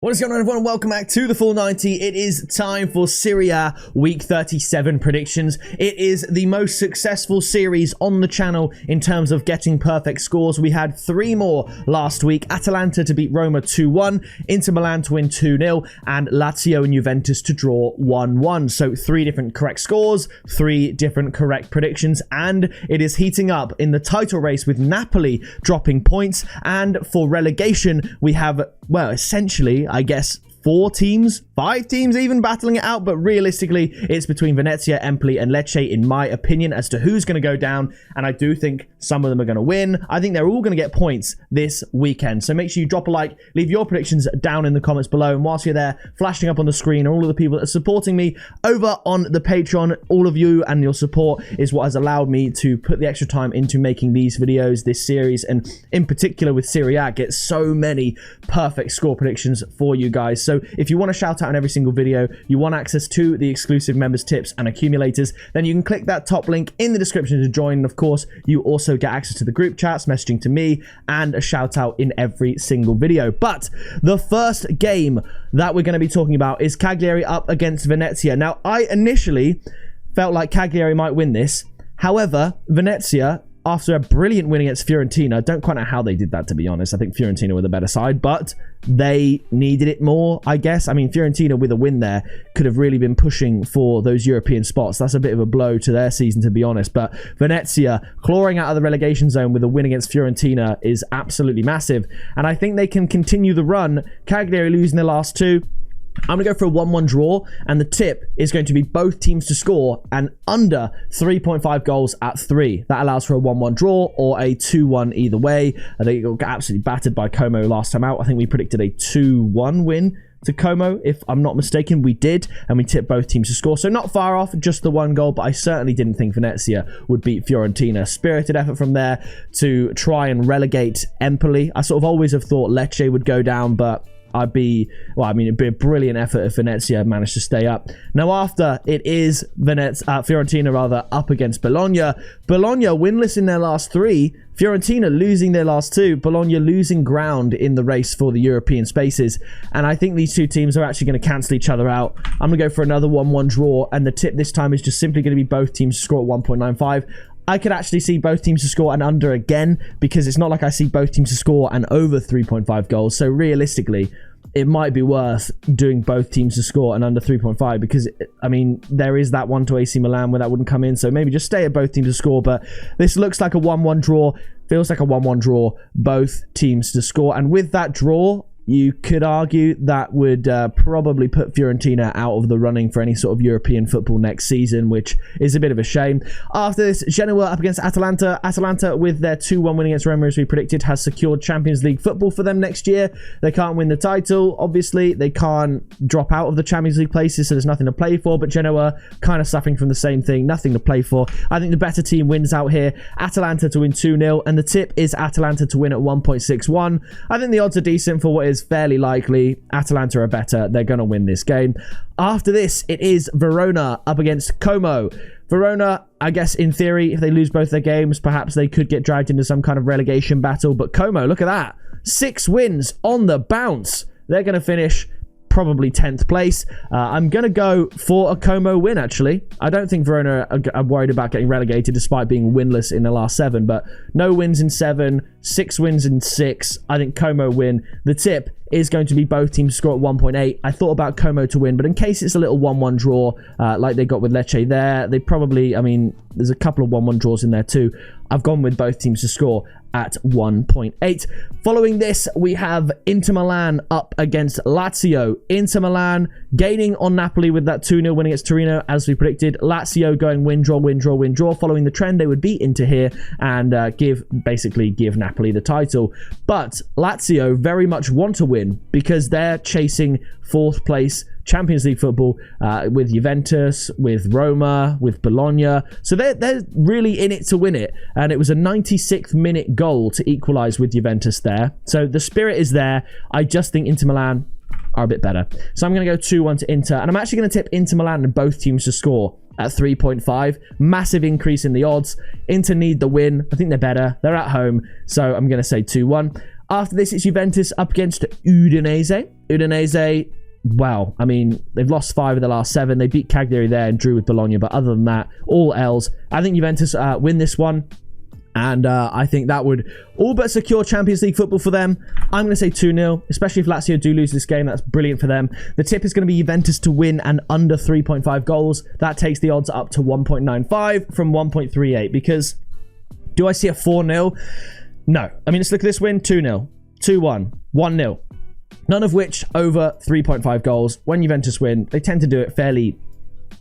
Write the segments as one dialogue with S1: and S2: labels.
S1: What is going on, everyone? Welcome back to the Full 90. It is time for Serie A Week 37 predictions. It is the most successful series on the channel in terms of getting perfect scores. We had three more last week. Atalanta to beat Roma 2-1, Inter Milan to win 2-0, and Lazio and Juventus to draw 1-1. So three different correct scores, three different correct predictions, and it is heating up in the title race with Napoli dropping points. And for relegation, we have, well, essentially, I guess, five teams even battling it out, but realistically it's between Venezia, Empoli and Lecce in my opinion as to who's going to go down, and I do think some of them are going to win. I think they're all going to get points this weekend, so make sure you drop a like, leave your predictions down in the comments below, and whilst you're there, flashing up on the screen are all of the people that are supporting me over on the Patreon. All of you and your support is what has allowed me to put the extra time into making these videos, this series, and in particular with Serie A, get so many perfect score predictions for you guys. So if you want to shout out in every single video, you want access to the exclusive members tips and accumulators, then you can click that top link in the description to join. And of course, you also get access to the group chats, messaging to me, and a shout out in every single video. But the first game that we're going to be talking about is Cagliari up against Venezia. Now, I initially felt like Cagliari might win this. However, Venezia, after a brilliant win against Fiorentina, don't quite know how they did that, to be honest. I think Fiorentina were the better side, but they needed it more, I guess. I mean, Fiorentina with a win there could have really been pushing for those European spots. That's a bit of a blow to their season, to be honest. But Venezia clawing out of the relegation zone with a win against Fiorentina is absolutely massive. And I think they can continue the run. Cagliari losing their last two. I'm going to go for a 1-1 draw, and the tip is going to be both teams to score and under 3.5 goals at 3. That allows for a 1-1 draw or a 2-1 either way. I think it got absolutely battered by Como last time out. I think we predicted a 2-1 win to Como, if I'm not mistaken. We did, and we tipped both teams to score, so not far off, just the one goal. But I certainly didn't think Venezia would beat Fiorentina. Spirited effort from there to try and relegate Empoli. I sort of always have thought Lecce would go down, but it'd be a brilliant effort if Venezia managed to stay up. Now, after it is Fiorentina up against Bologna. Bologna winless in their last three. Fiorentina losing their last two. Bologna losing ground in the race for the European spaces. And I think these two teams are actually going to cancel each other out. I'm going to go for another 1-1 draw. And the tip this time is just simply going to be both teams to score at 1.95. I could actually see both teams to score and under again, because it's not like I see both teams to score and over 3.5 goals. So realistically, it might be worth doing both teams to score and under 3.5, because, I mean, there is that one to AC Milan where that wouldn't come in. So maybe just stay at both teams to score. But this looks like a 1-1 draw. Feels like a 1-1 draw. Both teams to score. And with that draw, you could argue that would probably put Fiorentina out of the running for any sort of European football next season, which is a bit of a shame. After this, Genoa up against Atalanta. Atalanta, with their 2-1 win against Roma, as we predicted, has secured Champions League football for them next year. They can't win the title, obviously. They can't drop out of the Champions League places, so there's nothing to play for. But Genoa kind of suffering from the same thing, nothing to play for. I think the better team wins out here. Atalanta to win 2-0, and the tip is Atalanta to win at 1.61. I think the odds are decent for what is fairly likely. Atalanta are better. They're going to win this game. After this, it is Verona up against Como. Verona, I guess in theory, if they lose both their games, perhaps they could get dragged into some kind of relegation battle. But Como, look at that. 6 wins on the bounce. They're going to finish probably 10th place. I'm going to go for a Como win, actually. I don't think Verona are worried about getting relegated despite being winless in the last 7, but no wins in 7, 6 wins in 6. I think Como win. The tip is going to be both teams score at 1.8. I thought about Como to win, but in case it's a little 1-1 draw like they got with Lecce there, they probably, I mean, there's a couple of 1-1 draws in there too. I've gone with both teams to score at 1.8. Following this, we have Inter Milan up against Lazio. Inter Milan gaining on Napoli with that 2-0 win against Torino, as we predicted. Lazio going win, draw, win, draw, win, draw. Following the trend, they would beat Inter here and basically give Napoli the title. But Lazio very much want to win because they're chasing 4th place Champions League football with Juventus, with Roma, with Bologna. So they're really in it to win it. And it was a 96th minute goal to equalise with Juventus there. So the spirit is there. I just think Inter Milan are a bit better. So I'm going to go 2-1 to Inter. And I'm actually going to tip Inter Milan and both teams to score at 3.5. Massive increase in the odds. Inter need the win. I think they're better. They're at home. So I'm going to say 2-1. After this, it's Juventus up against Udinese. Udinese, wow. I mean, they've lost 5 of the last 7. They beat Cagliari there and drew with Bologna. But other than that, all L's. I think Juventus win this one. And I think that would all but secure Champions League football for them. I'm going to say 2-0, especially if Lazio do lose this game. That's brilliant for them. The tip is going to be Juventus to win and under 3.5 goals. That takes the odds up to 1.95 from 1.38. Because do I see a 4-0? No. I mean, let's look at this win. 2-0, 2-1, 1-0. None of which over 3.5 goals. When Juventus win, they tend to do it fairly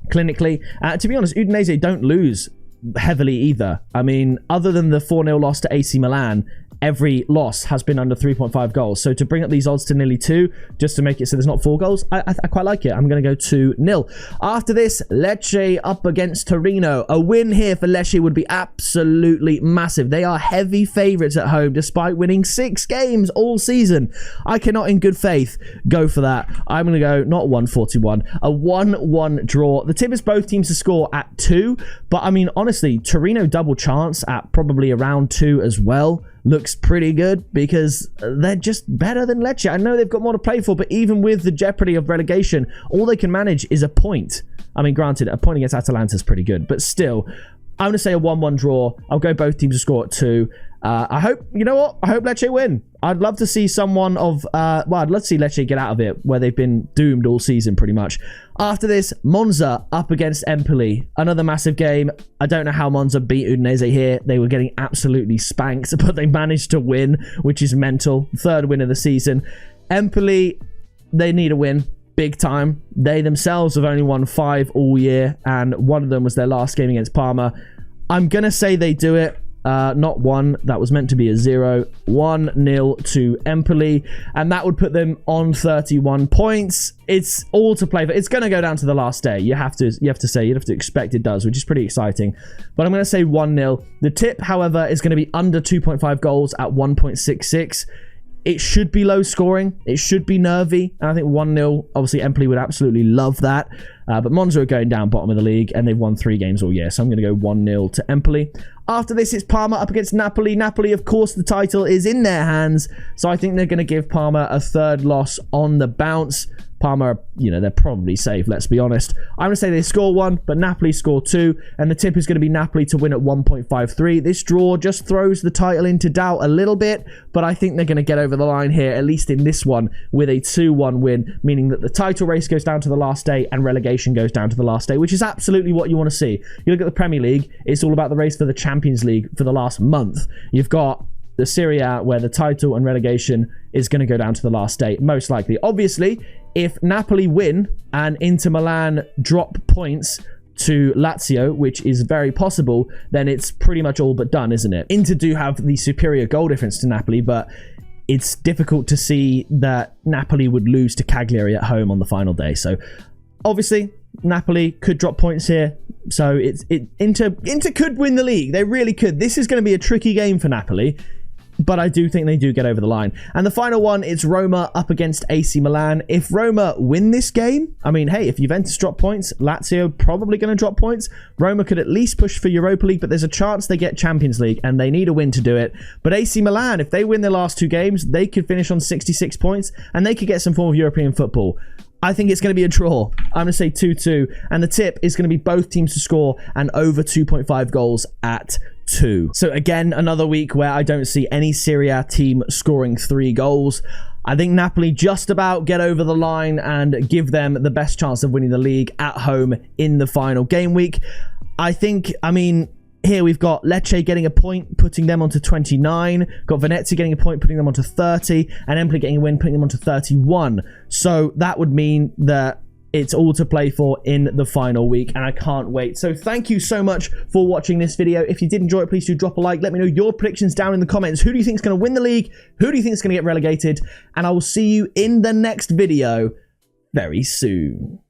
S1: clinically. To be honest, Udinese don't lose heavily either. I mean, other than the 4-0 loss to AC Milan, every loss has been under 3.5 goals. So to bring up these odds to nearly 2, just to make it so there's not 4 goals, I quite like it. I'm going to go 2-0. After this, Lecce up against Torino. A win here for Lecce would be absolutely massive. They are heavy favourites at home, despite winning 6 games all season. I cannot in good faith go for that. I'm going to go not 141, a 1-1 draw. The tip is both teams to score at 2, but I mean, honestly, Torino double chance at probably around 2 as well. Looks pretty good because they're just better than Lecce. I know they've got more to play for, but even with the jeopardy of relegation, all they can manage is a point. I mean, granted, a point against Atalanta is pretty good, but still, I'm going to say a 1-1 draw. I'll go both teams to score at 2. I hope, you know what? I hope Lecce win. I'd love to see someone of, well, I'd love to see Lecce get out of it where they've been doomed all season pretty much. After this, Monza up against Empoli. Another massive game. I don't know how Monza beat Udinese here. They were getting absolutely spanked, but they managed to win, which is mental. 3rd win of the season. Empoli, they need a win. Big time. They themselves have only won 5 all year, and one of them was their last game against Parma. I'm going to say they do it. Not 1. That was meant to be a 0. 1-0 to Empoli. And that would put them on 31 points. It's all to play for. It's going to go down to the last day. You have to expect it does, which is pretty exciting. But I'm going to say 1-0. The tip, however, is going to be under 2.5 goals at 1.66. It should be low scoring. It should be nervy. And I think 1-0, obviously, Empoli would absolutely love that. But Monza are going down bottom of the league, and they've won 3 games all year. So I'm going to go 1-0 to Empoli. After this, it's Parma up against Napoli. Napoli, of course, the title is in their hands. So I think they're going to give Parma a 3rd loss on the bounce. Parma, you know, they're probably safe, let's be honest. I'm going to say they score 1, but Napoli score 2. And the tip is going to be Napoli to win at 1.53. This draw just throws the title into doubt a little bit, but I think they're going to get over the line here, at least in this one, with a 2-1 win, meaning that the title race goes down to the last day and relegation goes down to the last day, which is absolutely what you want to see. You look at the Premier League, it's all about the race for the Champions League for the last month. You've got the Serie A, where the title and relegation is going to go down to the last day, most likely. Obviously, if Napoli win and Inter Milan drop points to Lazio, which is very possible, then it's pretty much all but done, isn't it? Inter do have the superior goal difference to Napoli, but it's difficult to see that Napoli would lose to Cagliari at home on the final day. So, obviously, Napoli could drop points here. So, Inter could win the league. They really could. This is going to be a tricky game for Napoli, but I do think they do get over the line. And the final one is Roma up against AC Milan. If Roma win this game, I mean, hey, if Juventus drop points, Lazio probably going to drop points. Roma could at least push for Europa League, but there's a chance they get Champions League, and they need a win to do it. But AC Milan, if they win their last 2 games, they could finish on 66 points, and they could get some form of European football. I think it's going to be a draw. I'm going to say 2-2. And the tip is going to be both teams to score and over 2.5 goals at 2. So again, another week where I don't see any Serie A team scoring 3 goals. I think Napoli just about get over the line and give them the best chance of winning the league at home in the final game week. Here we've got Lecce getting a point, putting them onto 29. Got Venezia getting a point, putting them onto 30. And Empoli getting a win, putting them onto 31. So that would mean that it's all to play for in the final week, and I can't wait. So thank you so much for watching this video. If you did enjoy it, please do drop a like. Let me know your predictions down in the comments. Who do you think is going to win the league? Who do you think is going to get relegated? And I will see you in the next video very soon.